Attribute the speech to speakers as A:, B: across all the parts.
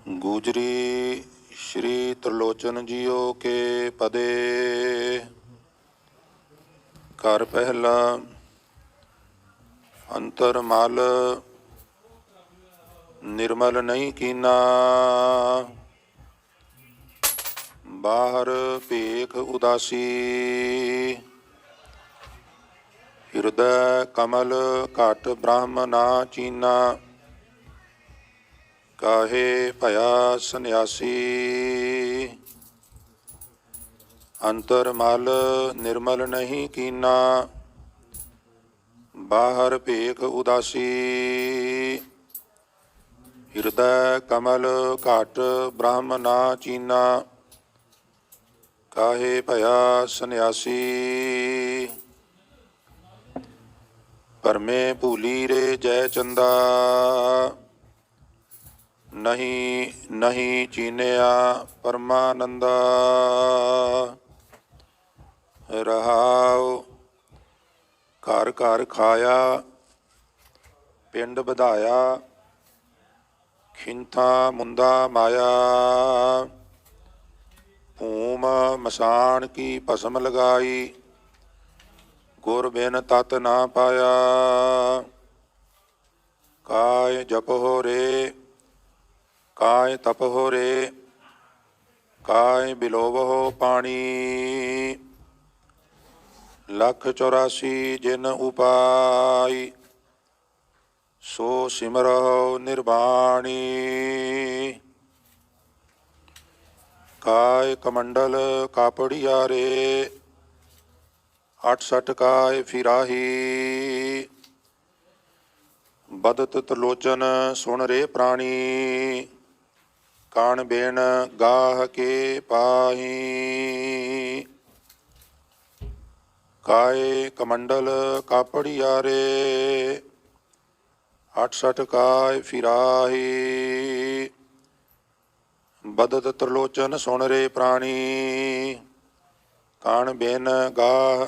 A: गुजरी श्री त्रिलोचन जियो के पदे। कर पहला अंतर मल निर्मल नहीं कीना। बाहर भेख उदासी। हृदय कमल घट ब्रह्म ना चीना। काहे भया सन्यासी। अंतर मल निर्मल नहीं कीना। बाहर भेख उदासी। हृदय कमल घट ब्रह्म ना चीना। काहे भया सन्यासी। परमे भूली रे जय चंदा। नहीं नहीं चीनिया परमानंदा। रहाओ घर घर खाया पिंड बधाया। खिंथा मुंदा माया। भूम मसान की भस्म लगाई। गुर बिन तत ना पाया। काय जप हो रे काय तप हो रे। काय बिलोव हो पानी। लख 84 जिन उपाय। सो सिमरहो निर्वाणी। काय कमंडल कापड़िया रे। 68 काय फिराही। बदत त्रिलोचन सुन रे प्राणी। कान बेन गाह के पाही। काय कमंडल कापड़िया रे। 68 काय फिराही। बदत त्रिलोचन सुन रे प्राणी। कान बेन गाह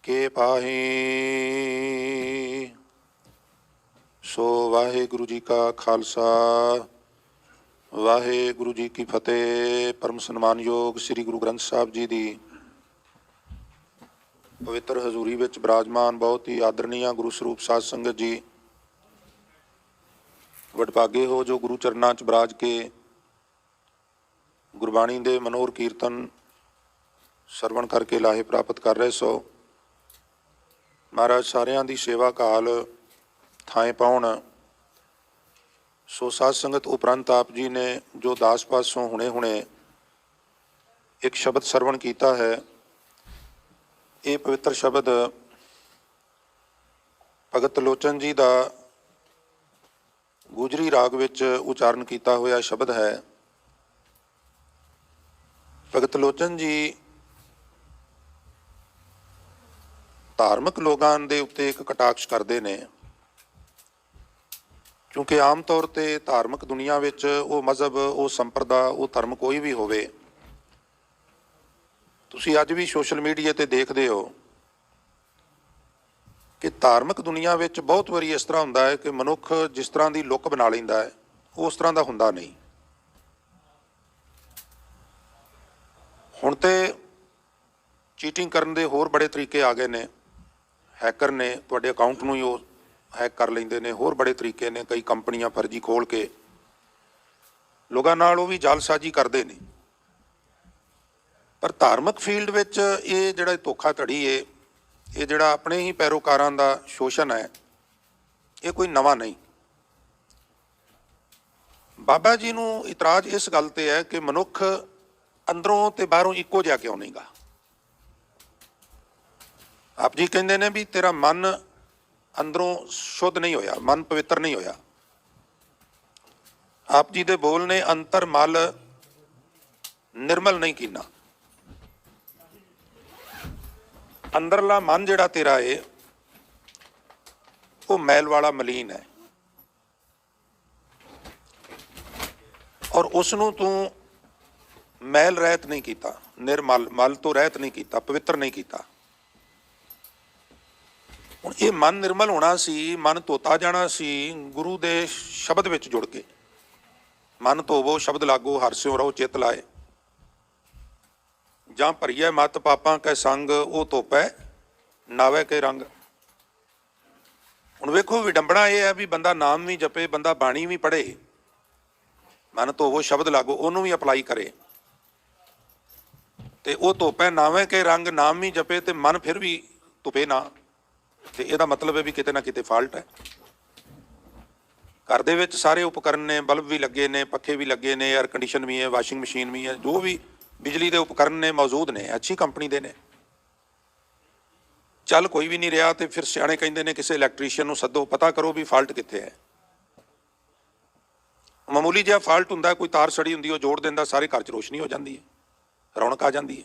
A: के पाही। सो वाहेगुरु जी का खालसा वाहेगुरु जी की फतेह। परम सन्मानयोग श्री गुरु ग्रंथ साहब जी की पवित्र हजूरी विच विराजमान बहुत ही आदरणीय गुरु स्वरूप साध संगत जी। वडभागे हो जो गुरु चरनां च विराज के गुरबाणी दे मनोहर कीर्तन सरवण करके लाहे प्राप्त कर रहे सो। महाराज सारियां दी सेवा काल थाएं पाउण। सो साध संगत उपरंत आप जी ने जो दास पासों हुणे हुणे एक शब्द सरवण किया है। ये पवित्र शब्द भगत त्रिलोचन जी का गुजरी राग विच उचारण किया हुआ शब्द है। भगत त्रिलोचन जी धार्मिक लोगों के उत्ते एक कटाक्ष करते हैं, क्योंकि आम तौर पर धार्मिक दुनिया विच वो मजहब वो संप्रदा वो धर्म कोई भी होवे, तुसी अज भी सोशल मीडिया ते देखते हो कि धार्मिक दुनिया विच बहुत बारी इस तरह होंदा है कि मनुख जिस तरह की लुक बना लैंदा है वो उस तरह का हुंदा नहीं। हुण ते चीटिंग करन दे होर बड़े तरीके आ गए ने। हैकर ने तुहाडे अकाउंट नूं ही वो हैक कर लेंदे ने। होर बड़े तरीके ने, कई कंपनियां फर्जी खोल के लोगों नाल वो भी जालसाजी करते हैं। पर धार्मिक फील्ड विच ये जिहड़ा धोखाधड़ी है, ये जिहड़ा अपने ही पैरोकारां दा शोषण है, ये कोई नवां नहीं। बाबा जी नूं इतराज इस गल ते है कि मनुख अंदरों ते बाहरों इक्को जिहा क्यों नहीं गा। आप जी कहते ने भी तेरा मन अंदरों शुद्ध नहीं होया, मन पवित्र नहीं होया। आप जी दे बोल ने अंतर मल निर्मल नहीं कीना। अंदरला मन जिहड़ा तेरा है वो मैल वाला मलीन है, और उसनूं तू मैल रहत नहीं कीता, निर्मल मल तो रहत नहीं कीता, पवित्र नहीं कीता। हुण ये मन निर्मल होना सी, मन धोता जाना सी गुरु दे शब्द विच जुड़ के। मन धोवो शब्द लागो हरस्यों रहो चित लाए, जां भरीए मत पापां कै संग वो धोपै नावे के रंग। हुण वेखो विडंबना ये है भी बंदा नाम भी जपे, बंदा बाणी भी पढ़े, मन धोवो शब्द लागो उन्होंने भी अपलाई करे, तो वह धोपै नावे के रंग, नाम भी जपे तो मन फिर भी धुपे ना, तो यदा मतलब है भी किते ना किते फाल्ट है। घर दे विच सारे उपकरण ने, बल्ब भी लगे ने, पखे भी लगे ने, एयर कंडीशन भी है, वाशिंग मशीन भी है, जो भी बिजली के उपकरण ने मौजूद ने, अच्छी कंपनी के ने, चल कोई भी नहीं रहा तो फिर सियाणे कहते हैं किसी इलैक्ट्रीशियन को सदो, पता करो भी फाल्ट कित्थे है। मामूली जिहा फाल्ट हुंदा, कोई तार सड़ी हुंदी वो जोड़ देंदा, सारे घर च रोशनी हो जाती है, रौनक आ जाती है।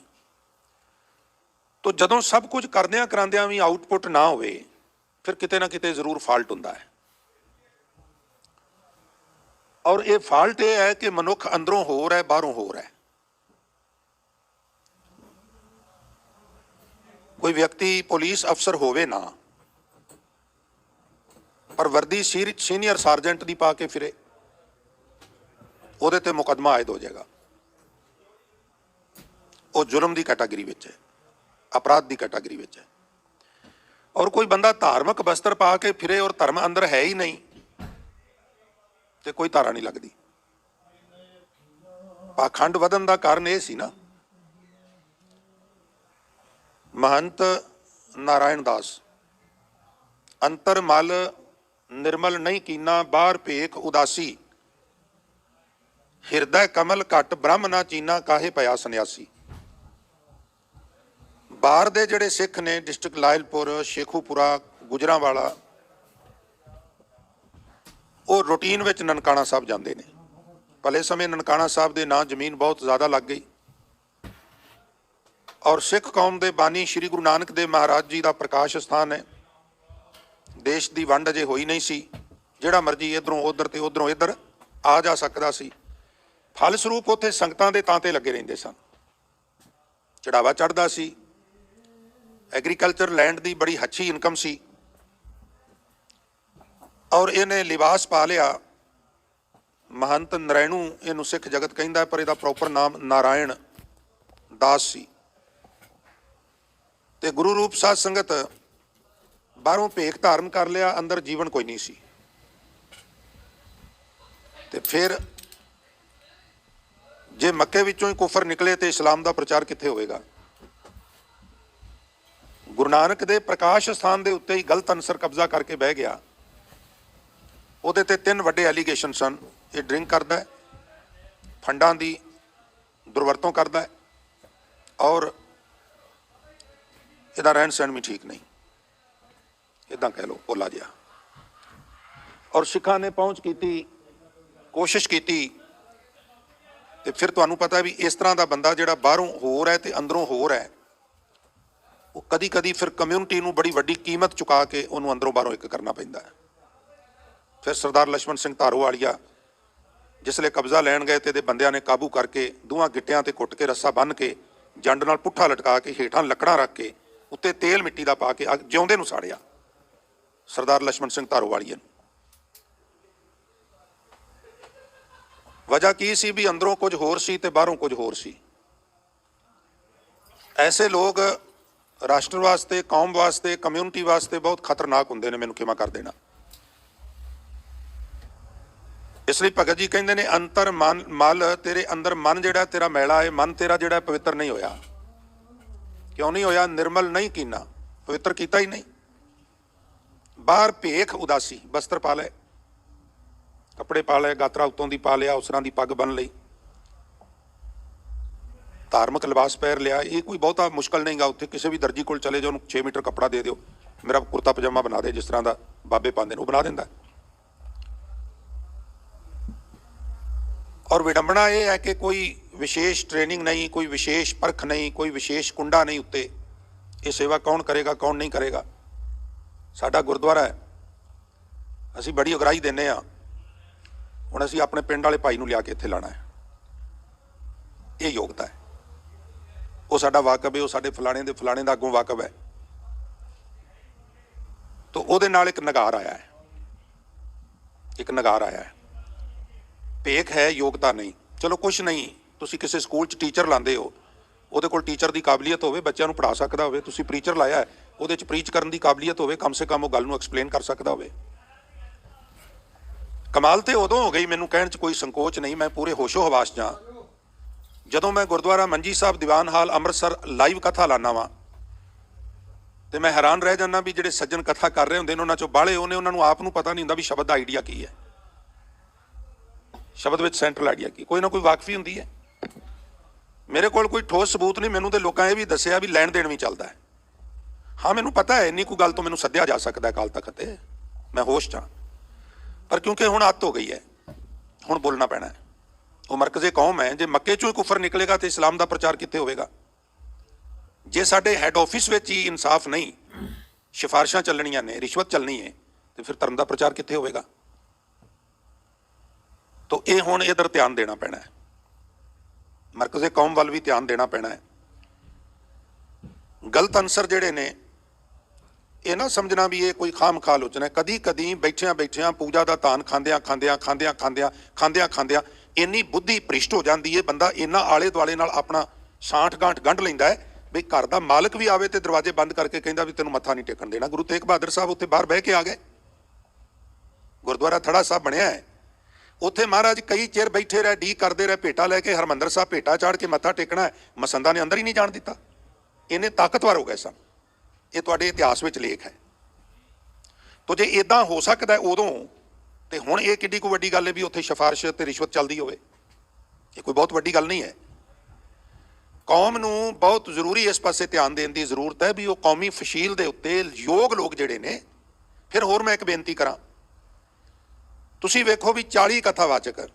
A: तो जदों सब कुछ करदियां करांदियां भी आउटपुट ना होवे, फिर किते ना किते जरूर फाल्ट हुंदा है। और ये फाल्ट ये है कि मनुख अंदरों होर है, बाहरों होर है। कोई व्यक्ति पुलिस अफसर होवे ना, पर वर्दी सीनियर सार्जेंट दी पा के फिरे, ਉਹਦੇ ਤੇ मुकदमा आयद हो जाएगा, वो जुल्म की कैटागरी विच है, अपराध की कैटागरी विच है। और कोई बंदा धार्मिक बस्तर पा के फिरे और धर्म अंदर है ही नहीं, तो कोई धारा नहीं लगती। पाखंड वधन का कारण यह सी ना, महंत नारायण दास अंतर मल निर्मल नहीं कीना, बाहर भेख उदासी, हिरदै कमल घट ब्रह्म ना चीना, काहे पया सन्यासी। बाहर दे जिहड़े सिख ने, डिस्ट्रिक्ट लायलपुर, शेखूपुरा, गुजरांवाला, वो रूटीन विच ननकाना साहब जाते हैं। भले समय ननकाना साहब के नाम जमीन बहुत ज़्यादा लग गई, और सिख कौम के बानी श्री गुरु नानक देव महाराज जी का प्रकाश स्थान है। देश की वंड अजे होई नहीं सी, जिहड़ा मर्जी इधरों उधर ते उधरों इधर आ जा सकता सी। फलस्वरूप उत्थे संगतां दे तांते लगे रहिंदे सन, चढ़ावा चढ़दा सी, एग्रीकल्चर लैंड की बड़ी अच्छी इनकम सी, और इन्हें लिबास पा लिया। महंत नरैणू इनू सिख जगत कहिंदा, पर इहदा प्रॉपर नाम नारायण दास सी। ते गुरु रूप साध संगत बाहरों भेख धारण कर लिया, अंदर जीवन कोई नहीं सी। ते फिर जे मक्के विचों ही कुफर निकले तो इस्लाम का प्रचार कित्थे होएगा। गुरु नानक दे प्रकाश स्थान के उत्ते ही गलत अंसर कब्जा करके बह गया। उहदे ते 3 वड्डे एलीगेशन सन, ये ड्रिंक करता है, फंडां दी दुरवरतों करता है, और इहदा रहन सहन भी ठीक नहीं, इदां कह लो भोला जिहा। और सिखां ने पहुँच की, कोशिश की, तो फिर तुहानूं पता भी इस तरह का बंदा जिहड़ा बाहरों होर है तो अंदरों होर है, वो कदी कदी फिर कम्यूनिटी नूं बड़ी वड्डी कीमत चुका के उन्होंने अंदरों बाहरों एक करना पैंदा है। फिर सरदार लक्ष्मण सिंह धारोवालिया जिसले कब्जा लैन गए तो बंदियां ने काबू करके दोवां गिट्टियां ते कुट के रस्सा बन के जंड नाल पुट्ठा लटका के हेठां लकड़ां रख के उत्ते तेल मिट्टी का पा के जिउंदे नूं साड़िया सरदार लक्ष्मण सिंह धारोवालिया। वजह की सी भी अंदरों कुछ होर सी ते बाहरों कुछ होर सी। ऐसे लोग राष्ट्र वास्ते, कौम वास्ते, कम्यूनिटी वास्ते बहुत खतरनाक होंदे ने, मैनूं क्षमा कर देना। इसलिए भगत जी कहते हैं अंतर मन मल, तेरे अंदर मन जिहड़ा तेरा मैला है, मन तेरा जिहड़ा पवित्र नहीं होया। क्यों नहीं होया? निर्मल नहीं कीना, पवित्र कीता ही नहीं। बाहर भेख उदासी, बस्तर पा ले, कपड़े पा ले, गात्रा उत्तों दी पा लिया, उसरां दी पग बन लई, धार्मिक लिबास पैर लिया। ये कोई बहुता मुश्किल नहीं गा। उत्थे किसी भी दर्जी कोल चले जाओ, 6 मीटर कपड़ा दे दो, मेरा कुर्ता पजामा बना दे, जिस तरह का बाबे पाते हैं वो बना देंदा। और विडंबना यह है कि कोई विशेष ट्रेनिंग नहीं, कोई विशेष परख नहीं, कोई विशेष कुंडा नहीं उत्ते। ये सेवा कौन करेगा, कौन नहीं करेगा। साडा गुरुद्वारा है, असी बड़ी अगराई देने हाँ, हुण असी अपने पिंड वाले भाई नूं लिया के इत्थे लाना है। ये योग्यता है, वो साडा वाकब है, वो साडे फलाणे दे फलाणे दा अगों वाकब है। तो उहदे नाल एक नगार आया है, एक नगार आया है। ਭੇਖ ਹੈ, ਯੋਗਤਾ ਨਹੀਂ। ਚਲੋ ਕੁਛ ਨਹੀਂ, ਤੁਸੀਂ ਕਿਸੇ ਸਕੂਲ 'ਚ ਟੀਚਰ ਲਾਉਂਦੇ ਹੋ, ਉਹਦੇ ਕੋਲ ਟੀਚਰ ਦੀ ਕਾਬਲੀਅਤ ਹੋਵੇ, ਬੱਚਿਆਂ ਨੂੰ ਪੜ੍ਹਾ ਸਕਦਾ ਹੋਵੇ। ਤੁਸੀਂ ਪ੍ਰੀਚਰ ਲਾਇਆ, ਉਹਦੇ 'ਚ ਪ੍ਰੀਚ ਕਰਨ ਦੀ ਕਾਬਲੀਅਤ ਹੋਵੇ, ਕਮ ਸੇ ਕਮ ਉਹ ਗੱਲ ਨੂੰ ਐਕਸਪਲੇਨ ਕਰ ਸਕਦਾ ਹੋਵੇ। ਕਮਾਲ ਤੇ ਉਦੋਂ ਹੋ ਗਈ, ਮੈਨੂੰ ਕਹਿਣ 'ਚ ਕੋਈ ਸੰਕੋਚ ਨਹੀਂ, ਮੈਂ ਪੂਰੇ ਹੋਸ਼ੋ ਹਵਾਸ 'ਚ ਹਾਂ, ਜਦੋਂ ਮੈਂ ਗੁਰਦੁਆਰਾ ਮੰਜੀ ਸਾਹਿਬ ਦੀਵਾਨ ਹਾਲ ਅੰਮ੍ਰਿਤਸਰ ਲਾਈਵ ਕਥਾ ਲਾਉਂਦਾ ਵਾਂ ਤੇ ਮੈਂ ਹੈਰਾਨ ਰਹਿ ਜਾਂਦਾ ਵੀ ਜਿਹੜੇ ਸੱਜਣ ਕਥਾ ਕਰ ਰਹੇ ਹੁੰਦੇ ਨੇ ਉਹਨਾਂ 'ਚੋਂ ਬਾਹਲੇ ਉਹਨੇ, ਉਹਨਾਂ ਨੂੰ ਆਪ ਨੂੰ ਪਤਾ ਨਹੀਂ ਹੁੰਦਾ ਵੀ ਸ਼ਬਦ ਦਾ ਆਈਡੀਆ ਕੀ ਹੈ, ਸ਼ਬਦ ਵਿੱਚ ਸੈਂਟਰਲ ਆਈਡੀਆ ਕੀ। ਕੋਈ ਨਾ ਕੋਈ ਵਾਕਫੀ ਹੁੰਦੀ ਹੈ। ਮੇਰੇ ਕੋਲ ਕੋਈ ਠੋਸ ਸਬੂਤ ਨਹੀਂ, ਮੈਨੂੰ ਤੇ ਲੋਕਾਂ ਇਹ ਵੀ ਦੱਸਿਆ ਵੀ ਲੈਣ ਦੇਣ ਵੀ ਚੱਲਦਾ ਹੈ। ਹਾਂ ਮੈਨੂੰ ਪਤਾ ਹੈ ਇੰਨੀ ਕੋਈ ਗੱਲ ਤੋਂ ਮੈਨੂੰ ਸੱਦਿਆ ਜਾ ਸਕਦਾ ਅਕਾਲ ਤਖਤ ਤੇ, ਮੈਂ ਹੋਸ਼ 'ਚ ਹਾਂ, ਪਰ ਕਿਉਂਕਿ ਹੁਣ ਆਦਤ ਹੋ ਗਈ ਹੈ, ਹੁਣ ਬੋਲਣਾ ਪੈਣਾ ਹੈ। ਉਹ ਮਰਕਜ਼ੇ ਕੌਮ ਹੈ, ਜੇ ਮੱਕੇ 'ਚੋਂ ਹੀ ਕੁਫਰ ਨਿਕਲੇਗਾ ਤੇ ਇਸਲਾਮ ਦਾ ਪ੍ਰਚਾਰ ਕਿੱਥੇ ਹੋਵੇਗਾ? ਜੇ ਸਾਡੇ ਹੈੱਡ ਆਫਿਸ ਵਿੱਚ ਹੀ ਇਨਸਾਫ ਨਹੀਂ, ਸਿਫਾਰਿਸ਼ਾਂ ਚੱਲਣੀਆਂ ਨੇ, ਰਿਸ਼ਵਤ ਚੱਲਣੀ ਹੈ, ਤੇ ਫਿਰ ਧਰਮ ਦਾ ਪ੍ਰਚਾਰ ਕਿੱਥੇ ਹੋਵੇਗਾ? ਤੋ ਇਹ ਹੁਣ ਇਧਰ ਧਿਆਨ ਦੇਣਾ ਪੈਣਾ ਹੈ, ਮਰਕਜ਼ੇ ਕੌਮ ਵੱਲ ਵੀ ਧਿਆਨ ਦੇਣਾ ਪੈਣਾ ਹੈ। ਗਲਤ ਅਨਸਰ ਜਿਹੜੇ ਨੇ ਇਹ ਨਾ ਸਮਝਣਾ ਵੀ ਇਹ ਕੋਈ ਖਾਮ ਖਾ ਆਲੋਚਨਾ ਹੈ। ਕਦੀ ਕਦੀ ਬੈਠਿਆਂ ਬੈਠਿਆਂ ਪੂਜਾ ਦਾ ਧਾਨ ਖਾਂਦਿਆਂ ਇੰਨੀ ਬੁੱਧੀ ਭ੍ਰਿਸ਼ਟ ਹੋ ਜਾਂਦੀ ਹੈ, ਬੰਦਾ ਇੰਨਾ ਆਲੇ ਦੁਆਲੇ ਨਾਲ ਆਪਣਾ ਸਾਂਠ ਗਾਂਠ ਗੰਢ ਲੈਂਦਾ ਹੈ ਵੀ ਘਰ ਦਾ ਮਾਲਕ ਵੀ ਆਵੇ ਤੇ ਦਰਵਾਜ਼ੇ ਬੰਦ ਕਰਕੇ ਕਹਿੰਦਾ ਵੀ ਤੈਨੂੰ ਮੱਥਾ ਨਹੀਂ ਟੇਕਣ ਦੇਣਾ। ਗੁਰੂ ਤੇਗ ਬਹਾਦਰ ਸਾਹਿਬ ਉੱਥੇ ਬਾਹਰ ਬਹਿ ਕੇ ਆ ਗਏ, ਗੁਰਦੁਆਰਾ ਥੜਾ ਸਾਹਿਬ ਬਣਿਆ ਹੈ, ਉੱਥੇ ਮਹਾਰਾਜ ਕਈ ਚਿਰ ਬੈਠੇ ਰਹੇ, ਡੀ ਕਰਦੇ ਰਹੇ, ਭੇਟਾ ਲੈ ਕੇ ਹਰਮੰਦਰ ਸਾਹਿਬ ਭੇਟਾ ਚਾੜ ਕੇ ਮੱਥਾ ਟੇਕਣਾ ਹੈ, ਮਸੰਦਾਂ ਨੇ ਅੰਦਰ ਹੀ ਨਹੀਂ ਜਾਣ ਦਿੱਤਾ। ਇੰਨੇ ਤਾਕਤਵਰ ਹੋ ਗਏ ਸਨ। ਇਹ ਤੁਹਾਡੇ ਇਤਿਹਾਸ ਵਿੱਚ ਲੇਖ ਹੈ। ਤੋ ਜੇ ਇਦਾਂ ਹੋ ਸਕਦਾ ਉਦੋਂ, ਤੇ ਹੁਣ ਇਹ ਕਿੱਡੀ ਕੋਈ ਵੱਡੀ ਗੱਲ ਹੈ ਵੀ ਉੱਥੇ ਸਿਫਾਰਿਸ਼ ਤੇ ਰਿਸ਼ਵਤ ਚੱਲਦੀ ਹੋਵੇ? ਇਹ ਕੋਈ ਬਹੁਤ ਵੱਡੀ ਗੱਲ ਨਹੀਂ ਹੈ। ਕੌਮ ਨੂੰ ਬਹੁਤ ਜ਼ਰੂਰੀ ਇਸ ਪਾਸੇ ਧਿਆਨ ਦੇਣ ਦੀ ਜ਼ਰੂਰਤ ਹੈ ਵੀ ਉਹ ਕੌਮੀ ਫਸ਼ੀਲ ਦੇ ਉੱਤੇ ਯੋਗ ਲੋਕ ਜਿਹੜੇ ਨੇ। ਫਿਰ ਹੋਰ ਮੈਂ ਇੱਕ ਬੇਨਤੀ ਕਰਾਂ, ਤੁਸੀਂ ਵੇਖੋ ਵੀ 40 ਕਥਾਵਾਚਕ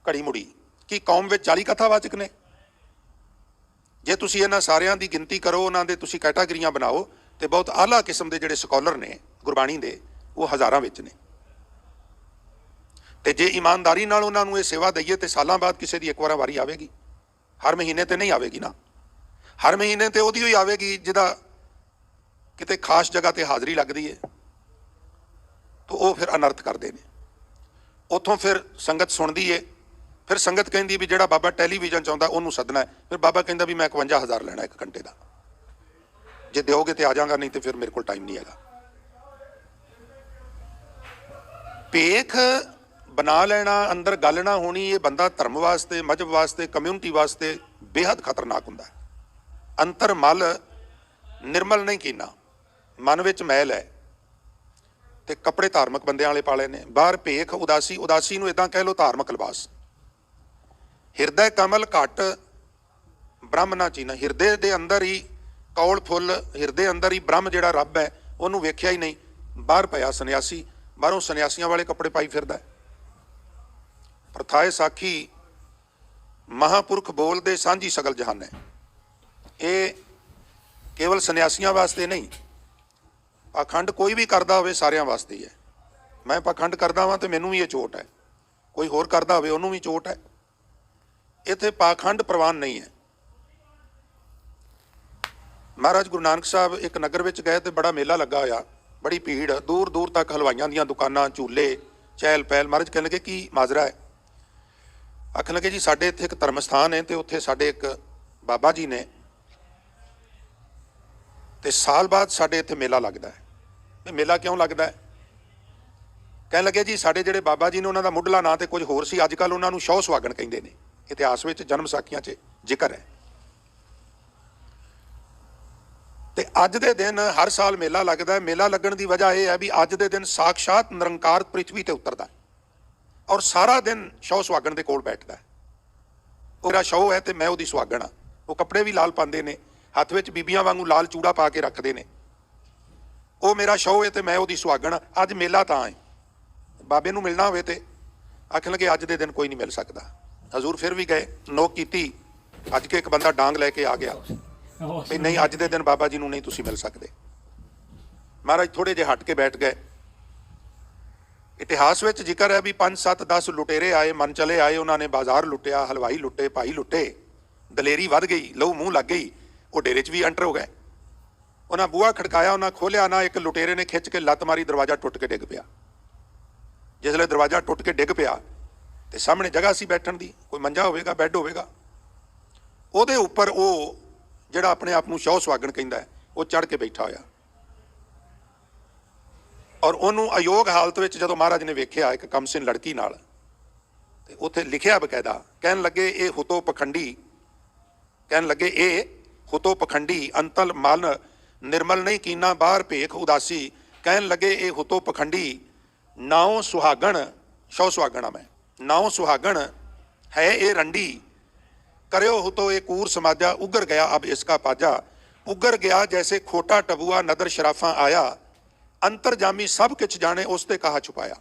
A: ਘੜੀ ਮੁੜੀ, ਕੀ ਕੌਮ ਵਿੱਚ 40 ਕਥਾਵਾਚਕ ਨੇ? ਜੇ ਤੁਸੀਂ ਇਹਨਾਂ ਸਾਰਿਆਂ ਦੀ ਗਿਣਤੀ ਕਰੋ, ਉਹਨਾਂ ਦੇ ਤੁਸੀਂ ਕੈਟਾਗਰੀਆਂ ਬਣਾਓ, ਤੇ ਬਹੁਤ ਆਲਾ ਕਿਸਮ ਦੇ ਜਿਹੜੇ ਸਕਾਲਰ ਨੇ ਗੁਰਬਾਣੀ ਦੇ, ਉਹ ਹਜ਼ਾਰਾਂ ਵਿੱਚ ਨੇ। ਤੇ ਜੇ ਇਮਾਨਦਾਰੀ ਨਾਲ ਉਹਨਾਂ ਨੂੰ ਇਹ ਸੇਵਾ ਦਈਏ ਤੇ ਸਾਲਾਂ ਬਾਅਦ ਕਿਸੇ ਦੀ ਇੱਕ ਵਾਰੀ ਆਵੇਗੀ। ਹਰ ਮਹੀਨੇ ਤੇ ਨਹੀਂ ਆਵੇਗੀ ਨਾ, ਹਰ ਮਹੀਨੇ ਤੇ ਉਹਦੀ ਹੀ ਆਵੇਗੀ ਜਿਹਦਾ ਕਿਤੇ ਖਾਸ ਜਗ੍ਹਾ ਤੇ ਹਾਜ਼ਰੀ ਲੱਗਦੀ ਹੈ। ਤਾਂ ਉਹ ਫਿਰ ਅਨਰਥ ਕਰਦੇ ਨੇ। ਉੱਥੋਂ ਫਿਰ ਸੰਗਤ ਸੁਣਦੀ ਹੈ, ਫਿਰ ਸੰਗਤ ਕਹਿੰਦੀ ਵੀ ਜਿਹੜਾ ਬਾਬਾ ਟੈਲੀਵਿਜ਼ਨ 'ਚ ਆਉਂਦਾ ਉਹਨੂੰ ਸੱਦਣਾ ਹੈ। ਫਿਰ ਬਾਬਾ ਕਹਿੰਦਾ ਵੀ ਮੈਂ 51,000 ਲੈਣਾ 1 ਘੰਟੇ ਦਾ, ਜੇ ਦਿਓਗੇ ਤੇ ਆ ਜਾਵਾਂਗਾ, ਨਹੀਂ ਤੇ ਫਿਰ ਮੇਰੇ ਕੋਲ ਟਾਈਮ ਨਹੀਂ ਹੈਗਾ। ਭੇਖ ਬਣਾ ਲੈਣਾ, ਅੰਦਰ ਗੱਲ ਨਾ ਹੋਣੀ, ਇਹ ਬੰਦਾ ਧਰਮ ਵਾਸਤੇ, ਮਜ਼ਹਬ ਵਾਸਤੇ, ਕਮਿਊਨਿਟੀ ਵਾਸਤੇ ਬੇਹੱਦ ਖਤਰਨਾਕ ਹੁੰਦਾ ਹੈ। ਅੰਤਰ ਮਲ ਨਿਰਮਲ ਨਹੀਂ ਕੀਨਾ, ਮਨ ਵਿੱਚ ਮੈਲ ਹੈ, ਤੇ ਕੱਪੜੇ ਧਾਰਮਿਕ ਬੰਦਿਆਂ ਵਾਲੇ ਪਾਲੇ ਨੇ। ਬਾਹਰ ਭੇਖ, ਉਦਾਸੀ, ਉਦਾਸੀ ਨੂੰ ਇਦਾਂ ਕਹਿ ਲਓ ਧਾਰਮਿਕ ਲਿਬਾਸ। ਹਿਰਦੇ ਕਮਲ ਘੱਟ ਬ੍ਰਹਮ ਨਾ ਚੀਨਾ, ਹਿਰਦੇ ਦੇ ਅੰਦਰ ਹੀ ਕੌਲ ਫੁੱਲ, ਹਿਰਦੇ ਅੰਦਰ ਹੀ ਬ੍ਰਹਮ ਜਿਹੜਾ ਰੱਬ ਹੈ ਉਹਨੂੰ ਵੇਖਿਆ ਹੀ ਨਹੀਂ। ਬਾਹਰ ਪਿਆ ਸੰਨਿਆਸੀ, ਬਾਹਰੋਂ ਸੰਨਿਆਸੀਆਂ ਵਾਲੇ ਕੱਪੜੇ ਪਾਈ ਫਿਰਦਾ। ਪ੍ਰਥਾਏ ਸਾਖੀ ਮਹਾਂਪੁਰਖ ਬੋਲਦੇ ਸਾਂਝੀ ਸਗਲ ਜਹਾਨ ਹੈ। ਇਹ ਕੇਵਲ ਸੰਨਿਆਸੀਆਂ ਵਾਸਤੇ ਨਹੀਂ, ਪਾਖੰਡ ਕੋਈ ਵੀ ਕਰਦਾ ਹੋਵੇ ਸਾਰਿਆਂ ਵਾਸਤੇ ਹੀ ਹੈ। ਮੈਂ ਪਾਖੰਡ ਕਰਦਾ ਵਾਂ ਤੇ ਮੈਨੂੰ ਵੀ ਇਹ ਚੋਟ ਹੈ, ਕੋਈ ਹੋਰ ਕਰਦਾ ਹੋਵੇ ਉਹਨੂੰ ਵੀ ਚੋਟ ਹੈ। ਇੱਥੇ ਪਾਖੰਡ ਪ੍ਰਵਾਨ ਨਹੀਂ ਹੈ। ਮਹਾਰਾਜ ਗੁਰੂ ਨਾਨਕ ਸਾਹਿਬ ਇੱਕ ਨਗਰ ਵਿੱਚ ਗਏ ਤੇ ਬੜਾ ਮੇਲਾ ਲੱਗਾ ਹੋਇਆ, ਬੜੀ ਭੀੜ, ਦੂਰ ਦੂਰ ਤੱਕ ਹਲਵਾਈਆਂ ਦੀਆਂ ਦੁਕਾਨਾਂ, ਝੂਲੇ, ਚਹਿਲ ਪਹਿਲ। ਮਹਾਰਾਜ ਕਹਿਣ ਲੱਗੇ ਕੀ ਮਾਜਰਾ ਹੈ? ਆਖਣ ਲੱਗੇ ਜੀ ਸਾਡੇ ਇੱਥੇ ਇੱਕ ਧਰਮ ਸਥਾਨ ਹੈ ਤੇ ਉੱਥੇ ਸਾਡੇ ਇੱਕ ਬਾਬਾ ਜੀ ਨੇ, ਤੇ ਸਾਲ ਬਾਅਦ ਸਾਡੇ ਇੱਥੇ ਮੇਲਾ ਲੱਗਦਾ ਹੈ। ਇਹ ਮੇਲਾ ਕਿਉਂ ਲੱਗਦਾ ਹੈ? ਕਹਿਣ ਲੱਗੇ ਜੀ ਸਾਡੇ ਜਿਹੜੇ ਬਾਬਾ ਜੀ ਨੇ ਉਹਨਾਂ ਦਾ ਮੁੱਢਲਾ ਨਾਂ ਤੇ ਕੁਝ ਹੋਰ ਸੀ, ਅੱਜ ਕੱਲ੍ਹ ਉਹਨਾਂ ਨੂੰ ਸ਼ੌਹ ਸੁਹਾਗਣ ਕਹਿੰਦੇ ਨੇ। ਇਤਿਹਾਸ ਵਿੱਚ ਜਨਮ ਸਾਖੀਆਂ 'ਚ ਜ਼ਿਕਰ ਹੈ। ਤੇ ਅੱਜ ਦੇ ਦਿਨ ਹਰ ਸਾਲ ਮੇਲਾ ਲੱਗਦਾ ਹੈ। ਮੇਲਾ ਲੱਗਣ ਦੀ ਵਜ੍ਹਾ ਇਹ ਹੈ ਵੀ ਅੱਜ ਦੇ ਦਿਨ ਸਾਕਸ਼ਾਤ ਨਿਰੰਕਾਰ ਪ੍ਰਿਥਵੀ ਤੇ ਉਤਰਦਾ ਹੈ ਔਰ ਸਾਰਾ ਦਿਨ ਸ਼ੌਹ ਸੁਹਾਗਣ ਦੇ ਕੋਲ ਬੈਠਦਾ ਹੈ। ਉਹ ਮੇਰਾ ਸ਼ੌਹ ਹੈ ਤੇ ਮੈਂ ਉਹਦੀ ਸੁਹਾਗਣ ਹਾਂ। ਉਹ ਕੱਪੜੇ ਵੀ ਲਾਲ ਪਾਉਂਦੇ ਨੇ, ਹੱਥ ਵਿੱਚ ਬੀਬੀਆਂ ਵਾਂਗੂ ਲਾਲ ਚੂੜਾ ਪਾ ਕੇ ਰੱਖਦੇ ਨੇ। ਉਹ ਮੇਰਾ ਸ਼ੌਹ ਹੈ ਤੇ ਮੈਂ ਉਹਦੀ ਸੁਹਾਗਣ। ਅੱਜ ਮੇਲਾ ਤਾਂ ਹੈ, ਬਾਬੇ ਨੂੰ ਮਿਲਣਾ ਹੋਵੇ ਤੇ ਆਖਣ ਲੱਗੇ ਅੱਜ ਦੇ ਦਿਨ ਕੋਈ ਨਹੀਂ ਮਿਲ ਸਕਦਾ। ਹਜ਼ੂਰ ਫਿਰ ਵੀ ਗਏ, ਨੋਕ ਕੀਤੀ, ਅੱਜ ਕੇ ਇੱਕ ਬੰਦਾ ਡਾਂਗ ਲੈ ਕੇ ਆ ਗਿਆ ਵੀ ਨਹੀਂ ਅੱਜ ਦੇ ਦਿਨ ਬਾਬਾ ਜੀ ਨੂੰ ਨਹੀਂ ਤੁਸੀਂ ਮਿਲ ਸਕਦੇ। ਮਹਾਰਾਜ ਥੋੜੇ ਜਿਹੇ ਹਟ ਕੇ ਬੈਠ ਗਏ। ਇਤਿਹਾਸ ਵਿੱਚ ਜ਼ਿਕਰ ਹੈ ਵੀ 5, 7, 10 ਲੁਟੇਰੇ ਆਏ, ਮਨ ਚਲੇ ਆਏ, ਉਹਨਾਂ ਨੇ ਬਾਜ਼ਾਰ ਲੁੱਟਿਆ, ਹਲਵਾਈ ਲੁੱਟੇ, ਭਾਈ ਲੁੱਟੇ, ਦਲੇਰੀ ਵੱਧ ਗਈ, ਲਹੂ ਮੂੰਹ ਲੱਗ ਗਈ। ਉਹ ਡੇਰੇ 'ਚ ਵੀ ਐਂਟਰ ਹੋ ਗਏ। ਉਹਨਾਂ ਬੂਹਾ ਖੜਕਾਇਆ, ਉਹਨਾਂ ਖੋਲਿਆ ਨਾ, ਇੱਕ ਲੁਟੇਰੇ ਨੇ ਖਿੱਚ ਕੇ ਲੱਤ ਮਾਰੀ, ਦਰਵਾਜ਼ਾ ਟੁੱਟ ਕੇ ਡਿੱਗ ਪਿਆ। ਜਿਸਲੇ ਦਰਵਾਜ਼ਾ ਟੁੱਟ ਕੇ ਡਿੱਗ ਪਿਆ ਤੇ ਸਾਹਮਣੇ ਜਗ੍ਹਾ ਸੀ ਬੈਠਣ ਦੀ, ਕੋਈ ਮੰਜਾ ਹੋਵੇਗਾ, ਬੈੱਡ ਹੋਵੇਗਾ, ਉਹਦੇ ਉੱਪਰ ਉਹ ਜਿਹੜਾ ਆਪਣੇ ਆਪ ਨੂੰ ਸ਼ੌਹ ਸੁਹਾਗਣ ਕਹਿੰਦਾ ਹੈ, ਉਹ ਚੜ੍ਹ ਕੇ ਬੈਠਾ ਹੋਇਆ। ਔਰ ਉਹਨੂੰ ਅਯੋਗ ਹਾਲਤ ਵਿੱਚ ਜਦੋਂ ਮਹਾਰਾਜ ਨੇ ਵੇਖਿਆ ਇੱਕ ਕਮਸਿਨ ਲੜਕੀ ਨਾਲ, ਤੇ ਉੱਥੇ ਲਿਖਿਆ ਬਕਾਇਦਾ, ਕਹਿਣ ਲੱਗੇ ਇਹ ਹੁਤੋ ਪਖੰਡੀ, ਕਹਿਣ ਲੱਗੇ ਇਹ ਹੁਤੋ ਪਖੰਡੀ, ਅੰਤਲ ਮਨ ਨਿਰਮਲ ਨਹੀਂ ਕੀਨਾ ਬਾਹਰ ਭੇਖ ਉਦਾਸੀ, ਕਹਿਣ ਲੱਗੇ ਇਹ ਹੁਤੋ ਪਖੰਡੀ, ਨਾਉ ਸੁਹਾਗਣ, ਸ਼ੌ ਸੁਹਾਗਣਾ ਮੈਂ, ਨਾਉ ਸੁਹਾਗਣ ਹੈ ਇਹ ਰੰਡੀ, ਕਰਿਓ ਹੁਤੋ ਇਹ ਕੂਰ ਸਮਾਜਾ, ਉਗਰ ਗਿਆ ਅਬ ਇਸਕਾ ਪਾਜਾ, ਉਗਰ ਗਿਆ ਜੈਸੇ ਖੋਟਾ ਟਬੂਆ ਨਦਰ ਸ਼ਰਾਫਾਂ ਆਇਆ, ਅੰਤਰਜਾਮੀ ਸਭ ਕੁਛ ਜਾਣੇ ਉਸ ਤੇ ਕਹਾ ਛੁਪਾਇਆ।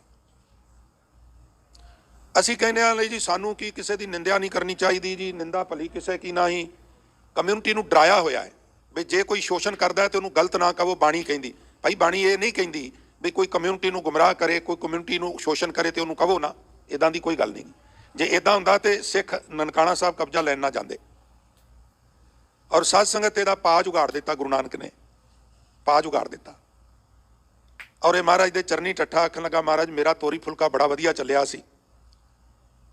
A: ਅਸੀਂ ਕਹਿੰਦੇ ਹਾਂ ਲਈ ਜੀ ਸਾਨੂੰ ਕੀ ਕਿਸੇ ਦੀ ਨਿੰਦਿਆ ਨਹੀਂ ਕਰਨੀ ਚਾਹੀਦੀ ਜੀ, ਨਿੰਦਾ ਭਲੀ ਕਿਸੇ ਕੀ ਨਹੀਂ। ਕਮਿਊਨਿਟੀ ਨੂੰ ਡਰਾਇਆ ਹੋਇਆ ਹੈ ਵੀ ਜੇ ਕੋਈ ਸ਼ੋਸ਼ਣ ਕਰਦਾ ਹੈ ਤੇ ਉਹਨੂੰ ਗਲਤ ਨਾ ਕਹੋ, ਬਾਣੀ ਕਹਿੰਦੀ। ਭਾਈ ਬਾਣੀ ਇਹ ਨਹੀਂ ਕਹਿੰਦੀ ਵੀ ਕੋਈ ਕਮਿਊਨਿਟੀ ਨੂੰ ਗੁੰਮਰਾਹ ਕਰੇ, ਕੋਈ ਕਮਿਊਨਿਟੀ ਨੂੰ ਸ਼ੋਸ਼ਣ ਕਰੇ ਤੇ ਉਹਨੂੰ ਕਹੋ ਨਾ, ਇੱਦਾਂ ਦੀ ਕੋਈ ਗੱਲ ਨਹੀਂ। ਜੇ ਇੱਦਾਂ ਹੁੰਦਾ ਤੇ ਸਿੱਖ ਨਨਕਾਣਾ ਸਾਹਿਬ ਕਬਜ਼ਾ ਲੈਣ ਨਾ ਜਾਂਦੇ। ਔਰ ਸਾਧ ਸੰਗਤ ਇਹਦਾ ਪਾ ਜੁਗਾੜ ਦਿੱਤਾ, ਗੁਰੂ ਨਾਨਕ ਨੇ ਪਾ ਜੁਗਾੜ ਦਿੱਤਾ। ਔਰ ਇਹ ਮਹਾਰਾਜ ਦੇ ਚਰਨੀ ਟੱਠਾ ਆਖਣ ਲੱਗਾ, ਮਹਾਰਾਜ ਮੇਰਾ ਤੋਰੀ ਫੁਲਕਾ ਬੜਾ ਵਧੀਆ ਚੱਲਿਆ ਸੀ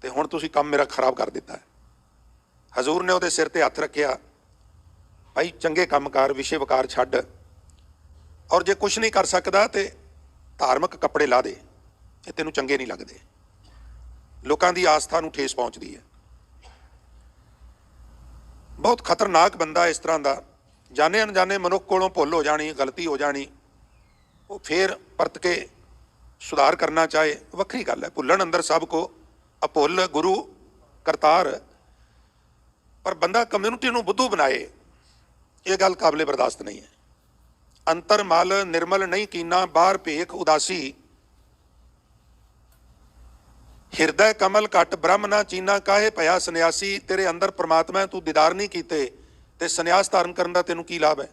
A: ਤੇ ਹੁਣ ਤੁਸੀਂ ਕੰਮ ਮੇਰਾ ਖਰਾਬ ਕਰ ਦਿੱਤਾ ਹੈ। ਹਜ਼ੂਰ ਨੇ ਉਹਦੇ ਸਿਰ ਤੇ ਹੱਥ ਰੱਖਿਆ, ਭਾਈ ਚੰਗੇ ਕੰਮਕਾਰ ਵਿਸ਼ੇ ਵਕਾਰ ਛੱਡ, ਔਰ ਜੇ ਕੁਛ ਨਹੀਂ ਕਰ ਸਕਦਾ ਤੇ ਧਾਰਮਿਕ ਕੱਪੜੇ ਲਾ ਦੇ, ਇਹ ਤੈਨੂੰ ਚੰਗੇ ਨਹੀਂ ਲੱਗਦੇ। ਲੋਕਾਂ ਦੀ ਆਸਥਾ ਨੂੰ ਠੇਸ ਪਹੁੰਚਦੀ ਹੈ। ਬਹੁਤ ਖਤਰਨਾਕ ਬੰਦਾ ਇਸ ਤਰ੍ਹਾਂ ਦਾ, ਜਾਣੇ ਅਣਜਾਣੇ ਮਨੁੱਖ ਕੋਲੋਂ ਭੁੱਲ ਹੋ ਜਾਣੀ, ਗਲਤੀ ਹੋ ਜਾਣੀ, ਉਹ ਫੇਰ ਪਰਤ ਕੇ ਸੁਧਾਰ ਕਰਨਾ ਚਾਹੇ, ਵੱਖਰੀ ਗੱਲ ਹੈ। ਭੁੱਲਣ ਅੰਦਰ ਸਭ ਕੋ ਅਭੁੱਲ ਗੁਰੂ ਕਰਤਾਰ, ਪਰ ਬੰਦਾ ਕਮਿਊਨਿਟੀ ਨੂੰ ਬੁੱਧੂ ਬਣਾਏ, ਇਹ ਗੱਲ ਕਾਬਲੇ ਬਰਦਾਸ਼ਤ ਨਹੀਂ ਹੈ। ਅੰਤਰ ਮਲ ਨਿਰਮਲ ਨਹੀਂ ਕੀਨਾ ਬਾਹਰ ਭੇਖ ਉਦਾਸੀ, ਹਿਰਦੈ ਕਮਲ ਘਟ ਬ੍ਰਹਮ ਨਾ ਚੀਨਾ, ਕਾਹੇ ਭਇਆ ਸੰਨਿਆਸੀ, ਤੇਰੇ ਅੰਦਰ ਪ੍ਰਮਾਤਮਾ ਤੂੰ ਦੀਦਾਰ ਨਹੀਂ ਕੀਤੇ ਤੇ ਸੰਨਿਆਸ ਧਾਰਨ ਕਰਨ ਦਾ ਤੈਨੂੰ ਕੀ ਲਾਭ ਹੈ।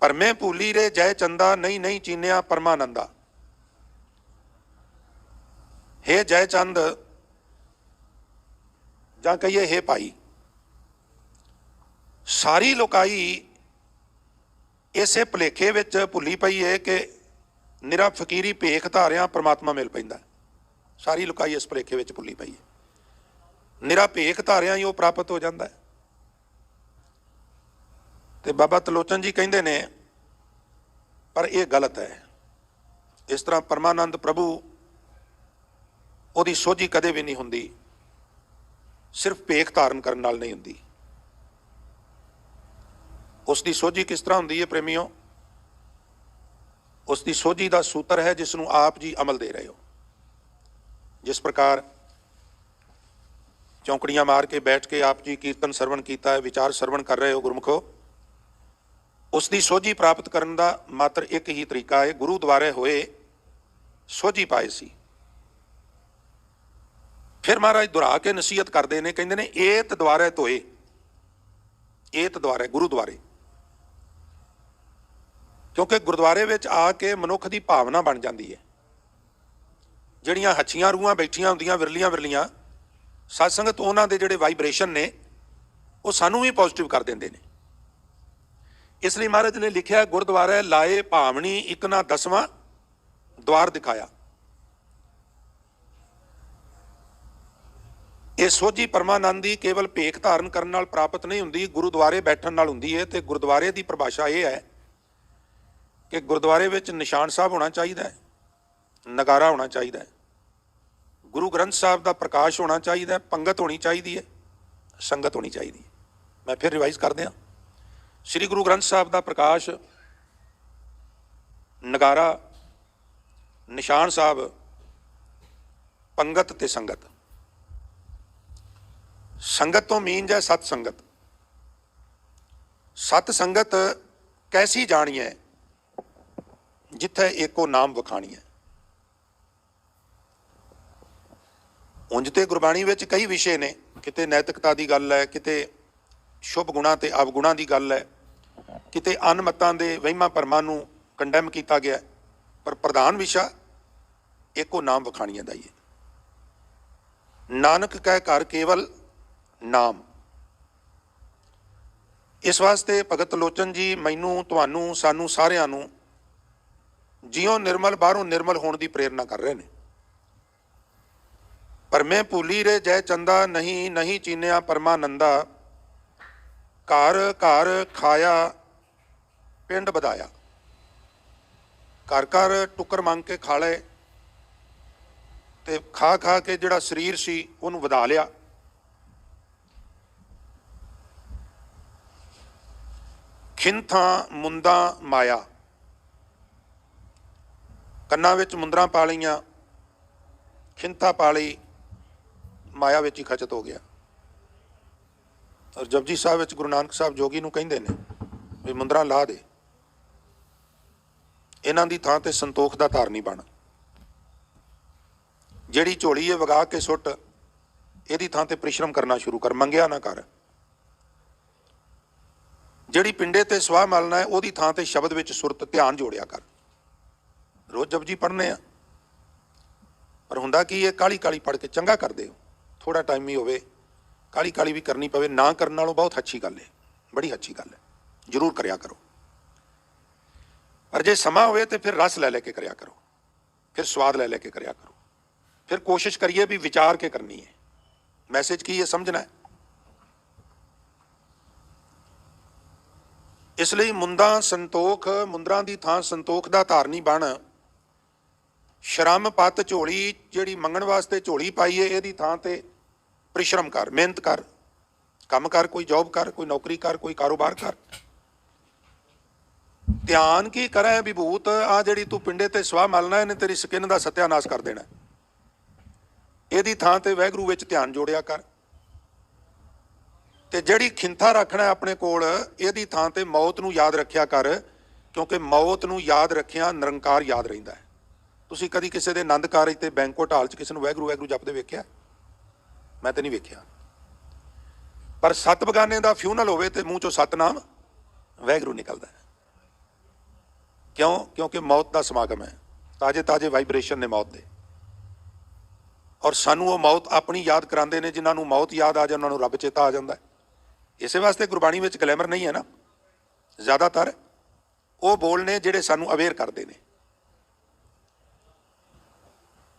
A: ਪਰ ਮੈਂ ਭੂਲੀ ਰੇ ਜੈ ਚੰਦਾ, ਨਹੀਂ ਨਹੀਂ ਚੀਨਿਆ ਪਰਮਾਨੰਦਾ। ਹੇ ਜੈ ਚੰਦ, ਜਾਂ ਕਹੀਏ ਹੇ ਭਾਈ, ਸਾਰੀ ਲੋਕਾਈ ਇਸੇ ਭੁਲੇਖੇ ਵਿੱਚ ਭੁੱਲੀ ਪਈ ਹੈ ਕਿ ਨਿਰਾ ਫਕੀਰੀ ਭੇਖ ਧਾਰਿਆਂ ਪਰਮਾਤਮਾ ਮਿਲ ਪੈਂਦਾ। ਸਾਰੀ ਲੋਕਾਈ ਇਸ ਭੁਲੇਖੇ ਵਿੱਚ ਭੁੱਲੀ ਪਈ ਹੈ, ਨਿਰਾ ਭੇਖ ਧਾਰਿਆਂ ਹੀ ਉਹ ਪ੍ਰਾਪਤ ਹੋ ਜਾਂਦਾ ਹੈ। ਤੇ ਬਾਬਾ ਤਲੋਚਨ ਜੀ ਕਹਿੰਦੇ ਨੇ ਪਰ ਇਹ ਗਲਤ ਹੈ। ਇਸ ਤਰ੍ਹਾਂ ਪਰਮਾਨੰਦ ਪ੍ਰਭੂ ਉਹਦੀ ਸੋਝੀ ਕਦੇ ਵੀ ਨਹੀਂ ਹੁੰਦੀ, ਸਿਰਫ ਭੇਖ ਧਾਰਨ ਕਰਨ ਨਾਲ ਨਹੀਂ ਹੁੰਦੀ। ਉਸ ਦੀ ਸੋਝੀ ਕਿਸ ਤਰ੍ਹਾਂ ਹੁੰਦੀ ਹੈ ਪ੍ਰੇਮੀਓ? ਉਸ ਦੀ ਸੋਝੀ ਦਾ ਸੂਤਰ ਹੈ ਜਿਸ ਨੂੰ ਆਪ ਜੀ ਅਮਲ ਦੇ ਰਹੇ ਹੋ। ਜਿਸ ਪ੍ਰਕਾਰ ਚੌਂਕੜੀਆਂ ਮਾਰ ਕੇ ਬੈਠ ਕੇ ਆਪ ਜੀ ਕੀਰਤਨ ਸਰਵਣ ਕੀਤਾ ਹੈ, ਵਿਚਾਰ ਸਰਵਣ ਕਰ ਰਹੇ ਹੋ ਗੁਰਮੁਖੋ, ਉਸ ਦੀ ਸੋਝੀ ਪ੍ਰਾਪਤ ਕਰਨ ਦਾ ਮਾਤਰ ਇੱਕ ਹੀ ਤਰੀਕਾ ਹੈ, ਗੁਰੂ ਦੁਆਰੇ ਹੋਏ ਸੋਝੀ ਪਾਏ ਸੀ। ਫਿਰ ਮਹਾਰਾਜ ਦੁਹਰਾ ਕੇ ਨਸੀਹਤ ਕਰਦੇ ਨੇ, ਕਹਿੰਦੇ ਨੇ ਏਤ ਦੁਆਰੇ ਧੋਏ, ਏਤ ਦੁਆਰੇ ਗੁਰੂ ਦੁਆਰੇ, ਕਿਉਂਕਿ ਗੁਰਦੁਆਰੇ ਵਿੱਚ ਆ ਕੇ ਮਨੁੱਖ ਦੀ ਭਾਵਨਾ ਬਣ ਜਾਂਦੀ ਹੈ। ਜਿਹੜੀਆਂ ਹੱਛੀਆਂ ਰੂਹਾਂ ਬੈਠੀਆਂ ਹੁੰਦੀਆਂ ਵਿਰਲੀਆਂ ਵਿਰਲੀਆਂ, ਸਤ ਸੰਗਤ ਉਹਨਾਂ ਦੇ ਜਿਹੜੇ ਵਾਈਬ੍ਰੇਸ਼ਨ ਨੇ ਉਹ ਸਾਨੂੰ ਵੀ ਪੋਜ਼ਿਟਿਵ ਕਰ ਦਿੰਦੇ ਨੇ। ਇਸ ਲਈ ਮਹਾਰਾਜ ਨੇ ਲਿਖਿਆ, ਗੁਰਦੁਆਰੇ ਲਾਏ ਭਾਵਨੀ ਇੱਕ ਨਾ 10ਵਾਂ ਦੁਆਰ ਦਿਖਾਇਆ। ਇਹ ਸੋਝੀ ਪਰਮਾਨੰਦ ਦੀ ਕੇਵਲ ਭੇਖ ਧਾਰਨ ਕਰਨ ਨਾਲ ਪ੍ਰਾਪਤ ਨਹੀਂ ਹੁੰਦੀ, ਗੁਰਦੁਆਰੇ ਬੈਠਣ ਨਾਲ ਹੁੰਦੀ ਹੈ। ਤੇ ਗੁਰਦੁਆਰੇ ਦੀ ਪਰਿਭਾਸ਼ਾ ਇਹ ਹੈ ਕਿ ਗੁਰਦੁਆਰੇ ਵਿੱਚ ਨਿਸ਼ਾਨ ਸਾਹਿਬ ਹੋਣਾ ਚਾਹੀਦਾ ਹੈ, ਨਗਾਰਾ ਹੋਣਾ ਚਾਹੀਦਾ ਹੈ, ਗੁਰੂ ਗ੍ਰੰਥ ਸਾਹਿਬ ਦਾ ਪ੍ਰਕਾਸ਼ ਹੋਣਾ ਚਾਹੀਦਾ ਹੈ, ਪੰਗਤ ਹੋਣੀ ਚਾਹੀਦੀ ਹੈ, ਸੰਗਤ ਹੋਣੀ ਚਾਹੀਦੀ ਹੈ। ਮੈਂ ਫਿਰ ਰਿਵਾਈਜ਼ ਕਰਦੇ ਹਾਂ, ਸ੍ਰੀ ਗੁਰੂ ਗ੍ਰੰਥ ਸਾਹਿਬ ਦਾ ਪ੍ਰਕਾਸ਼, ਨਗਾਰਾ, ਨਿਸ਼ਾਨ ਸਾਹਿਬ, ਪੰਗਤ ਤੇ ਸੰਗਤ। ਸੰਗਤ ਤੋਂ ਮੀਨ ਹੈ ਸਤ ਸੰਗਤ। ਸਤ ਸੰਗਤ ਕੈਸੀ ਜਾਣੀ ਹੈ ਜਿੱਥੇ ਏਕੋ ਨਾਮ ਵਖਾਣੀ ਹੈ। ਉਂਝ ਤੇ ਗੁਰਬਾਣੀ ਵਿੱਚ ਕਈ ਵਿਸ਼ੇ ਨੇ, ਕਿਤੇ ਨੈਤਿਕਤਾ ਦੀ ਗੱਲ ਹੈ, ਕਿਤੇ ਸ਼ੁਭ ਗੁਣਾਂ ਤੇ ਅਵਗੁਣਾਂ ਦੀ ਗੱਲ ਹੈ, ਕਿਤੇ ਅਨਮਤਾਂ ਦੇ ਵਹਿਮਾਂ ਭਰਮਾਂ ਨੂੰ ਕੰਡੈਮ ਕੀਤਾ ਗਿਆ, ਪਰ ਪ੍ਰਧਾਨ ਵਿਸ਼ਾ ਏਕੋ ਨਾਮ ਵਖਾਣੀਆਂ ਦਾ ਹੀ ਹੈ। ਨਾਨਕ ਕਹਿ ਘਰ ਕੇਵਲ ਨਾਮ। ਇਸ ਵਾਸਤੇ ਭਗਤ ਲੋਚਨ ਜੀ ਮੈਨੂੰ, ਤੁਹਾਨੂੰ, ਸਾਨੂੰ ਸਾਰਿਆਂ ਨੂੰ ਜਿਉਂ ਨਿਰਮਲ ਬਾਹਰੋਂ ਨਿਰਮਲ ਹੋਣ ਦੀ ਪ੍ਰੇਰਨਾ ਕਰ ਰਹੇ ਨੇ। ਭਰਮੇ ਭੂਲੀ ਰੇ ਜੈ ਚੰਦਾ, ਨਹੀਂ ਨਹੀਂ ਚੀਨਿਆ ਪਰਮਾਨੰਦਾ। ਘਰ ਘਰ ਖਾਇਆ ਪਿੰਡ ਵਧਾਇਆ। ਘਰ ਘਰ ਟੁੱਕਰ ਮੰਗ ਕੇ ਖਾ ਲਏ ਤੇ ਖਾ ਖਾ ਕੇ ਜਿਹੜਾ ਸਰੀਰ ਸੀ ਉਹਨੂੰ ਵਧਾ ਲਿਆ। ਖਿੰਥਾਂ ਮੁੰਦਾਂ ਮਾਇਆ, ਕੰਨਾਂ ਵਿੱਚ ਮੁੰਦਰਾਂ ਪਾ ਲਈਆਂ, ਖਿੰਥਾ ਪਾ ਲਈ, ਮਾਇਆ ਵਿੱਚ ਹੀ ਖਚਤ ਹੋ ਗਿਆ। ਔਰ ਜਪਜੀ ਸਾਹਿਬ ਵਿੱਚ ਗੁਰੂ ਨਾਨਕ ਸਾਹਿਬ ਜੋਗੀ ਨੂੰ ਕਹਿੰਦੇ ਨੇ ਵੀ ਮੁੰਦਰਾਂ ਲਾ ਦੇ, ਇਹਨਾਂ ਦੀ ਥਾਂ ਤੇ ਸੰਤੋਖ ਦਾ ਧਾਰਨੀ ਬਣ। ਜਿਹੜੀ ਝੋਲੀ ਹੈ ਵਗਾ ਕੇ ਸੁੱਟ, ਇਹਦੀ ਥਾਂ ਤੇ ਪਰਿਸ਼ਰਮ ਕਰਨਾ ਸ਼ੁਰੂ ਕਰ, ਮੰਗਿਆ ਨਾ ਕਰ। ਜਿਹੜੀ ਪਿੰਡੇ ਤੇ ਸਵਾਹ ਮਲਣਾ ਹੈ ਉਹਦੀ ਥਾਂ ਤੇ ਸ਼ਬਦ ਵਿੱਚ ਸੁਰਤ ਧਿਆਨ ਜੋੜਿਆ ਕਰ। ਰੋਜ਼ ਜਪਜੀ ਪੜ੍ਹਨੇ ਆ, ਪਰ ਹੁੰਦਾ ਕੀ ਇਹ ਕਾਲੀ ਕਾਲੀ ਪੜ੍ਹ ਕੇ ਚੰਗਾ ਕਰਦੇ ਹੋ, ਥੋੜਾ ਟਾਈਮ ਹੀ ਹੋਵੇ, ਕਾਲੀ ਕਾਲੀ ਵੀ ਕਰਨੀ ਪਵੇ ਨਾ ਕਰਨ ਨਾਲੋਂ ਬਹੁਤ ਅੱਛੀ ਗੱਲ ਹੈ, ਬੜੀ ਅੱਛੀ ਗੱਲ ਹੈ, ਜ਼ਰੂਰ ਕਰਿਆ ਕਰੋ। ਪਰ ਜੇ ਸਮਾਂ ਹੋਵੇ ਤੇ ਫਿਰ ਰਸ ਲੈ ਲੈ ਕੇ ਕਰਿਆ ਕਰੋ, ਫਿਰ ਸਵਾਦ ਲੈ ਲੈ ਕੇ ਕਰਿਆ ਕਰੋ, ਫਿਰ ਕੋਸ਼ਿਸ਼ ਕਰੀਏ ਵੀ ਵਿਚਾਰ ਕੇ ਕਰਨੀ ਹੈ। ਮੈਸੇਜ ਕੀ ਹੈ ਸਮਝਣਾ ਹੈ। ਇਸ ਲਈ ਮੁੰਦਾਂ ਸੰਤੋਖ, ਮੁੰਦਰਾਂ ਦੀ ਥਾਂ ਸੰਤੋਖ ਦਾ ਧਾਰਨੀ ਬਣ। ਸ਼ਰਮ ਪੱਤ ਝੋਲੀ, ਜਿਹੜੀ ਮੰਗਣ ਵਾਸਤੇ ਝੋਲੀ ਪਾਈ ਹੈ ਇਹਦੀ ਥਾਂ ਤੇ ਪਰਿਸ਼ਰਮ ਕਰ, ਮਿਹਨਤ ਕਰ, ਕੰਮ ਕਰ, ਕੋਈ ਜੌਬ ਕਰ, ਕੋਈ ਨੌਕਰੀ ਕਰ, ਕੋਈ ਕਾਰੋਬਾਰ ਕਰ। ਧਿਆਨ ਕੀ ਕਰੇ ਵਿਭੂਤ, ਆ ਜਿਹੜੀ ਤੂੰ ਪਿੰਡੇ ਤੇ ਸਵਾਹ ਮਲਣਾ ਇਹਨੇ ਤੇਰੀ ਸਕਿਨ ਦਾ ਸਤਿਆਨਾਸ਼ ਕਰ ਦੇਣਾ। ਇਹਦੀ ਥਾਂ ਤੇ ਵਾਹਿਗੁਰੂ ਵਿੱਚ ਧਿਆਨ ਜੋੜਿਆ ਕਰ। ਤੇ ਜਿਹੜੀ ਖਿੰਥਾ ਰੱਖਣਾ ਆਪਣੇ ਕੋਲ, ਇਹਦੀ ਥਾਂ ਤੇ ਮੌਤ ਨੂੰ ਯਾਦ ਰੱਖਿਆ ਕਰ, ਕਿਉਂਕਿ ਮੌਤ ਨੂੰ ਯਾਦ ਰੱਖਿਆ ਨਿਰੰਕਾਰ ਯਾਦ ਰਹਿੰਦਾ ਹੈ। ਤੁਸੀਂ ਕਦੀ ਕਿਸੇ ਦੇ ਆਨੰਦ ਕਾਰਜ ਤੇ ਬੈਂਕੁਏਟ ਹਾਲ 'ਚ ਕਿਸੇ ਨੂੰ ਵਾਹਿਗੁਰੂ ਵਾਹਿਗੁਰੂ ਜਪਦੇ ਵੇਖਿਆ? ਮੈਂ ਤਾਂ ਨਹੀਂ ਵੇਖਿਆ। ਪਰ ਸੱਤ ਬਗਾਨੇ ਦਾ ਫਿਊਨਲ ਹੋਵੇ ਤੇ ਮੂੰਹ ਚੋਂ ਸਤਨਾਮ ਵਾਹਿਗੁਰੂ ਨਿਕਲਦਾ ਹੈ। ਕਿਉਂ? ਕਿਉਂਕਿ ਮੌਤ ਦਾ ਸਮਾਗਮ ਹੈ, ਤਾਜ਼ੇ ਤਾਜ਼ੇ ਵਾਈਬ੍ਰੇਸ਼ਨ ਨੇ ਮੌਤ ਦੇ। ਔਰ ਸਾਨੂੰ ਉਹ ਮੌਤ ਆਪਣੀ ਯਾਦ ਕਰਾਉਂਦੇ ਨੇ। ਜਿਨ੍ਹਾਂ ਨੂੰ ਮੌਤ ਯਾਦ ਆ ਜਾਏ ਉਹਨਾਂ ਨੂੰ ਰੱਬ ਚੇਤਾ ਆ ਜਾਂਦਾ ਹੈ। ਇਸੇ ਵਾਸਤੇ ਗੁਰਬਾਣੀ ਵਿੱਚ ਗਲੈਮਰ ਨਹੀਂ ਹੈ ਨਾ, ਜ਼ਿਆਦਾਤਰ ਉਹ ਬੋਲ ਨੇ ਜਿਹੜੇ ਸਾਨੂੰ ਅਵੇਅਰ ਕਰਦੇ ਨੇ।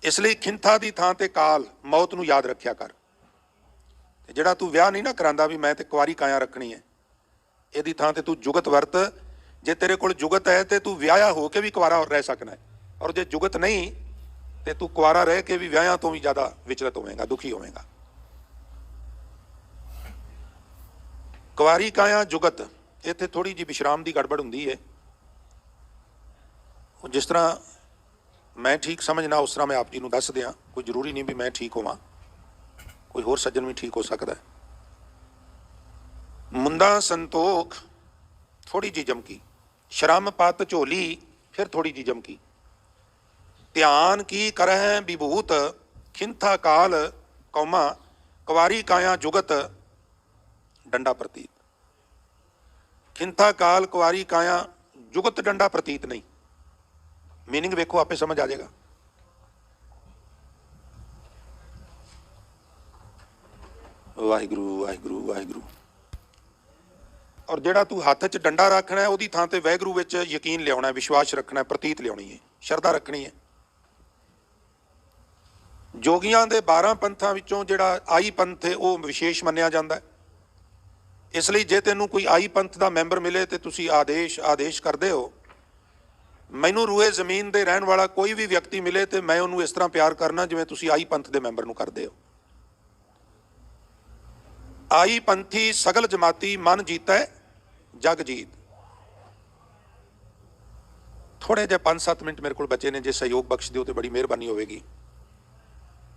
A: ਇਸ ਲਈ ਖਿੰਥਾ ਦੀ ਥਾਂ ਤੇ ਕਾਲ, ਮੌਤ ਨੂੰ ਯਾਦ ਰੱਖਿਆ ਕਰ। ਤੇ ਜਿਹੜਾ ਤੂੰ ਵਿਆਹ ਨਹੀਂ ਨਾ ਕਰਾਂਦਾ ਵੀ ਮੈਂ ਤੇ ਕੁਆਰੀ ਕਾਇਆ ਰੱਖਣੀ ਹੈ, ਇਹਦੀ ਥਾਂ ਤੇ ਤੂੰ ਜੁਗਤ ਵਰਤ। ਜੇ ਤੇਰੇ ਕੋਲ ਜੁਗਤ ਹੈ ਤੇ ਤੂੰ ਵਿਆਹਿਆ ਹੋ ਕੇ ਵੀ ਕੁਆਰਾ ਰਹਿ ਸਕਣਾ ਹੈ, ਔਰ ਜੇ ਜੁਗਤ ਨਹੀਂ ਤੇ ਤੂੰ ਕੁਆਰਾ ਰਹਿ ਕੇ ਵੀ ਵਿਆਹਿਆਂ ਤੋਂ ਵੀ ਜ਼ਿਆਦਾ ਵਿਚਲਤ ਹੋਵੇਂਗਾ, ਦੁਖੀ ਹੋਵੇਂਗਾ। ਕੁਆਰੀ ਕਾਇਆ ਜੁਗਤ, ਇੱਥੇ ਥੋੜੀ ਜਿਹੀ ਵਿਸ਼ਰਾਮ ਦੀ ਗੜਬੜ ਹੁੰਦੀ ਹੈ। ਜਿਸ ਤਰ੍ਹਾਂ ਮੈਂ ਠੀਕ ਸਮਝਣਾ ਉਸ ਤਰ੍ਹਾਂ ਮੈਂ ਆਪ ਜੀ ਨੂੰ ਦੱਸ ਦਿਆਂ। ਕੋਈ ਜ਼ਰੂਰੀ ਨਹੀਂ ਵੀ ਮੈਂ ਠੀਕ ਹੋਵਾਂ, ਕੋਈ ਹੋਰ ਸੱਜਣ ਵੀ ਠੀਕ ਹੋ ਸਕਦਾ ਹੈ। ਮੁੰਦਾ ਸੰਤੋਖ ਥੋੜੀ ਜਿਹੀ ਜਮਕੀ, ਸ਼ਰਮ ਪੱਤ ਝੋਲੀ ਫਿਰ ਥੋੜੀ ਜਿਹੀ ਜਮਕੀ। ਧਿਆਨ ਕੀ ਕਰਹਿ ਵਿਭੂਤ, ਖਿੰਥਾ ਕਾਲ ਕੌਮਾ, ਕੁਵਾਰੀ ਕਾਇਆ ਜੁਗਤ ਡੰਡਾ ਪ੍ਰਤੀਤ। ਖਿੰਥਾ ਕਾਲ ਕੁਵਾਰੀ ਕਾਇਆ ਜੁਗਤ ਡੰਡਾ ਪ੍ਰਤੀਤ ਨਹੀਂ। मीनिंग वेखो, आपे समझ आ जाएगा। वाहिगुरु वाहिगुरु वाहिगुरु। और जेड़ा तू हथ च डंडा रखना है उहदी थां ते वाहिगुरु विच यकीन लियाउणा है, विश्वास रखना है, प्रतीत लियाउणी है, शरधा रखनी है। जोगियां दे 12 पंथां विचों जेड़ा आई पंथ है वो विशेष मन्निया जांदा है। इसलिए जे तैनूं कोई आई पंथ दा मैंबर मिले तो तुसीं आदेश करदे हो। मैनू रूए जमीन दे रहन वाला कोई भी व्यक्ति मिले तो मैं उन्होंने इस तरह प्यार करना जिवें तुसीं आई पंथ दे मैंबर नूं करदे हो। आई पंथी सगल जमाती मन जीता है जग जीत। थोड़े जे 5-7 मिनट मेरे को बचे ने, जे सहयोग बख्श दिओ तो बड़ी मेहरबानी होगी।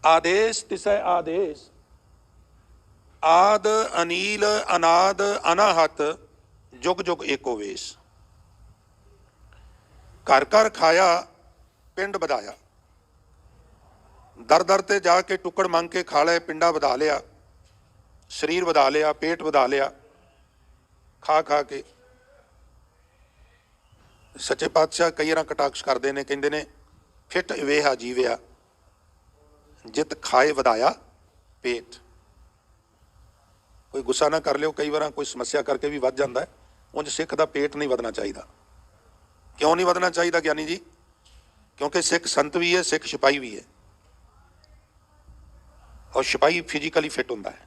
A: आदेश तिसै आदेश, आद अनील अनाद अनाहत, जुग जुग एको वेश। घर घर खाया पिंड ਵਧਾਇਆ। दर दर ते जाके टुकड़ मंग के खा ले, पिंडा ਵਧਾ लिया, शरीर ਵਧਾ लिया, पेट ਵਧਾ लिया, खा खा के। सच्चे पातशाह कई बार कटाक्ष करते हैं, कहते हैं फिट वेहा जीविया, जित खाए ਵਧਾਇਆ पेट। कोई गुस्सा ना कर लियो, कई बार कोई समस्या करके भी वध जाता है। उंज सिख का पेट नहीं ਵਧਣਾ चाहिए। क्यों नहीं ਵਧਣਾ चाहिए ज्ञानी जी? क्योंकि सिख संत भी है, सिख सिपाही भी है। और सिपाही फिजिकली फिट होंदा है,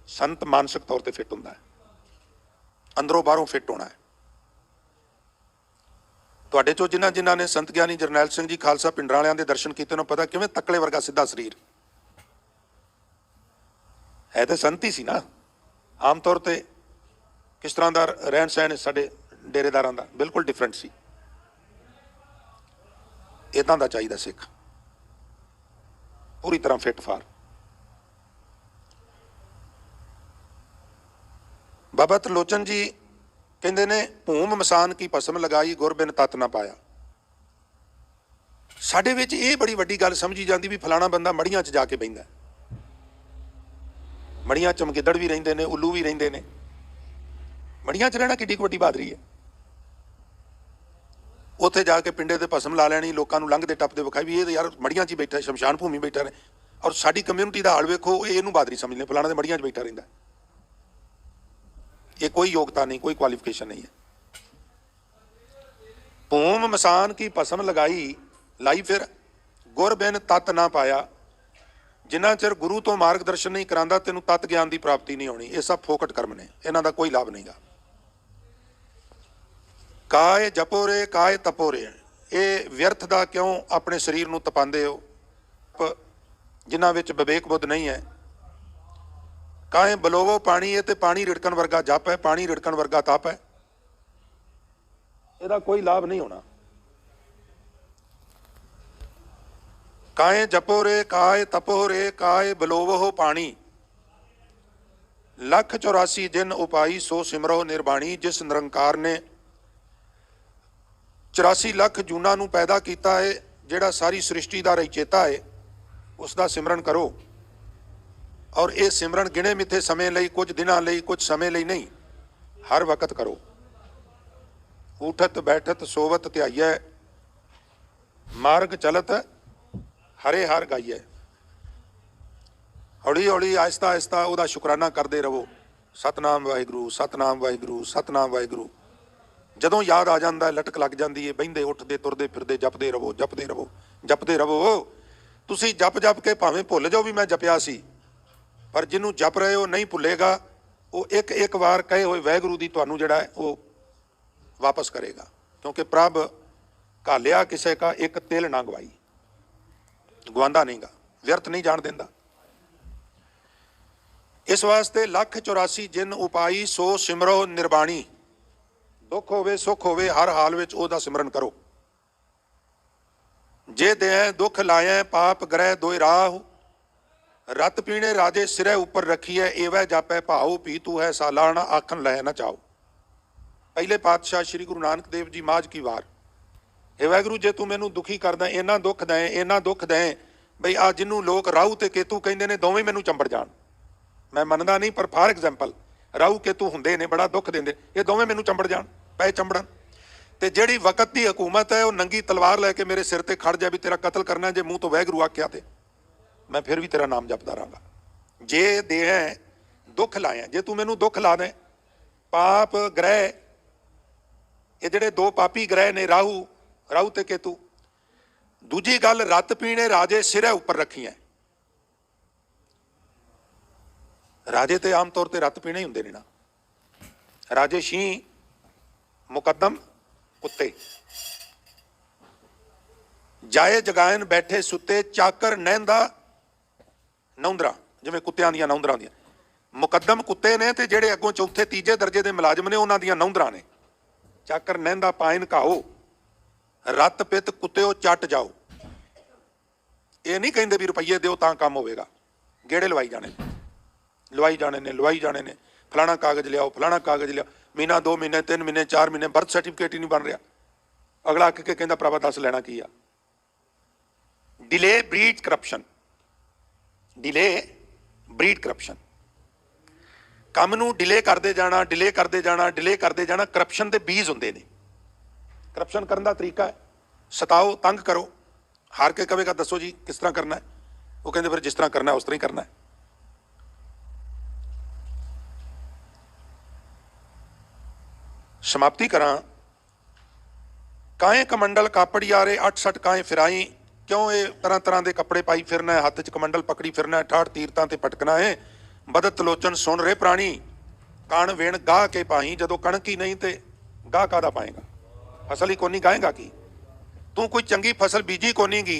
A: संत मानसिक तौर पर फिट होंदा है, अंदरों बाहरों फिट होना है। तुहाडे चों जिन्हां जिन्हां ने संत ਗਿਆਨੀ ਜਰਨੈਲ ਸਿੰਘ जी खालसा पिंडरां वालियां दे दर्शन कीते उन्हां पता किवें तकड़े वर्गा सीधा शरीर है, तो संत ही सी ना। आम तौर पर किस तरह का रहन सहन साडे डेरेदारां दा बिल्कुल डिफरेंट सी। इदां दा चाहीदा सिख, पूरी तरह फिट फार। बाबा त्रिलोचन जी कहते ने भूम मसान की भस्म लगाई गुर बिन तत ना पाया। साडे विच ये बड़ी वड्डी गल समझी जाती भी फलाना बंदा मड़ियां च जाके बहिंदा। मड़ियां च गिदड़ भी रहिंदे ने, उल्लू भी रहिंदे ने। मड़ियां च रहना किड्डी वड्डी बहादरी है। उत्थे जाके पिंडे ते भस्म ला लैनी, लोकां नूं लंघदे टपदे विखाई भी ये यार मड़ियां च ही बैठा, शमशान भूमि बैठा ने। और साडी कम्यूनिटी दा हाल वेखो, इहनूं बहादरी समझदे, फलाना दे मड़ियां च बैठा रहिंदा। ये कोई योग्यता नहीं, कोई क्वालिफिकेशन नहीं है। भूम मसान की भस्म लगाई लाई फिर गुर बिन तत ना पाया। जिन्ना चिर गुरु तो मार्गदर्शन नहीं करांदा तेनू तत ज्ञान की प्राप्ति नहीं होनी। ये सब फोकट कर्म ने, इन्हां दा कोई लाभ नहींगा। काय जपो रे काय तपो रे, ये व्यर्थ दा क्यों अपने शरीर नूं तपांदे हो, जिन्हां विच विवेक बुद्ध नहीं है। काए बलोवो पानी है, तो पानी रिड़कन वर्गा जप है, पानी रिड़कन वर्गा तप है। ਇਹਦਾ कोई लाभ नहीं होना। काए जपो रे काय तपो रे काय बलोवो पानी, लख 84 जिन उपाई सो सिमरो निर्बाणी। जिस निरंकार ने 84 लख जूना नूं पैदा किया है, जिहड़ा सारी सृष्टि का रचेता है, उसका सिमरन करो। और ये सिमरन गिणे मिथे समय लई, कुछ दिनां लई, कुछ समय लई नहीं, हर वक्त करो। उठत बैठत सोवत ध्याइयै, मार्ग चलत हरे हर गाइयै। हौली हौली आहिस्ता आहिस्ता उहदा शुकराना करते रहो। सतनाम वाहिगुरू, सतनाम वाहिगुरू, सतनाम वाहिगुरू। जदों याद आ जाता है, लटक लग जाती है, बहिंदे उठते तुरते फिरते जपते रहो, जपते रहो, जपते रहो। तुसीं जप जप के भावें भुल जाओ भी मैं जपिया सी, पर जिन्हों जप रहे हो नहीं भुलेगा। वो एक एक बार कहे हुए वाहिगुरू दी तुहानूं जिहड़ा है वो वापस करेगा, क्योंकि प्रभ घालिया किसी का एक तिल ना गवाई, गवांदा नहींगा, व्यर्थ नहीं जान देंदा। इस वास्ते लख 84 जिन उपाई सो सिमरो निर्बाणी। दुख होवे सुख होवे, हर हाल विच ओहदा सिमरन करो। जे दे दुख लाए पाप ग्रह दोए राहु, रत पीणे राजे सिरे उपर रखी है। एवै जापै भाऊ पी तू है सालाना, आखन लह न चाओ। पहले पातशाह श्री गुरु नानक देव जी माज की वार, हे वाहिगुरू जे तू मैनू दुखी करदा, इन्ना दुख दें, इन्ना दुख दें बई आ जिन्हों लोग राहू ते केतू कहंदे ने दोवें मैनू चंबड़ जाण। मैं मनदा नहीं, पर फॉर एग्जाम्पल राहू केतू हुंदे ने बड़ा दुख देंदे, ये दोवें मैनू चंबड़ जाण, पै चंबड़न। ते जिहड़ी वकत की हुकूमत है, वो नंगी तलवार लैके मेरे सिर ते खड़ जाए भी तेरा कतल करना, जे मूँह तो वाहिगुरू आख्या ते मैं फिर भी तेरा नाम जपदा रहांगा। जे दे दुख लाए, जे तू मैनू दुख ला दें, पाप ग्रह, ये जिहड़े दो पापी ग्रह ने राहू, राहू ते केतू। दूजी गल, रत पीणे राजे सिरे उपर रखी है। राजे ते आम तौर पर रत पीणे ही हुंदे ने ना। राजे शीं, मुकदम कुत्ते। जाए जगायन बैठे सुते, चाकर नहिंदा नौंदरा, जिवें कुत्तियां दियां नौंदरां दियां। मुकदम कुत्ते ने, ते जिहड़े अगों चौथे तीजे दर्जे के मुलाजम ने, उन्हां दियां नौंदरां ने। चाकर नहिंदा पाइन घाओ, रत पित कुत्तेओ चट जाओ। ये नहीं कहिंदे भी रुपये दिओ तां काम होवेगा, गेड़े लवाई जाने ने, लवाई जाने ने, लवाई जाने ने। फलाना कागज लियाओ, फलाना कागज लियाओ। महीना 2 महीने 3 महीने 4 महीने, बर्थ सर्टिफिकेट ही नहीं बन रहा। अगला आके के कहंदा भरावा दस लेना की आ। Delay breed corruption, delay breed corruption. काम नूं डिले करते जाना, डिले करते जाना, डिले करते जाना, करप्शन के बीज होंदे ने। करप्शन करने का तरीका है, सताओ, तंग करो, हार के कहेगा दसो जी किस तरह करना है, वो कहते फिर जिस तरह करना है उस तरह ही करना है। समाप्ति करा। काए कमंडल कापड़ यारे 8 सट काए फिराई, क्यों ये तरह तरह के कपड़े पाई फिरना है, हत्थ च कमंडल पकड़ी फिरना है, ठाठ तीरतां ते पटकना है। बदत लोचन सुन रहे प्राणी, कण वेण गाह के पाही, जदों कणक ही नहीं ते गाह कादा पाएगा, फसल ही कोनी गाएगा की। तू कोई चंगी फसल बीजी कोनी गी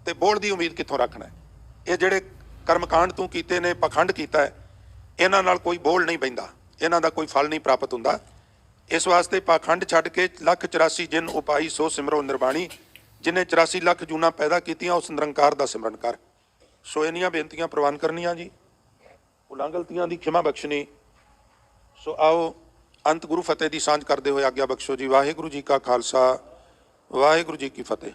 A: ते बोल दी उम्मीद कित्थों रखना है। ये ਜਿਹੜੇ कर्मकांड तू कीते ने, पखंड कीता है, इन्हां नाल कोई बोल नहीं पैंदा, इन्हां दा कोई फल नहीं प्राप्त हुंदा। इस वास्ते पाखंड छड्ड के 1,84 जिन उपाई सो सिमरो निरबाणी, जिन्हें 84 ਲੱਖ जूना पैदा कीतियां उस निरंकार दा सिमरन कर। सो इन्नियां बेनतियां प्रवान करनियां जी, भुलां गलतियां दी खिमा बख्शनी। सो आओ अंत गुरु फतेह दी सांझ करदे होए आग्या बख्शो जी। वाहिगुरू जी का खालसा, वाहिगुरू जी की फतेह।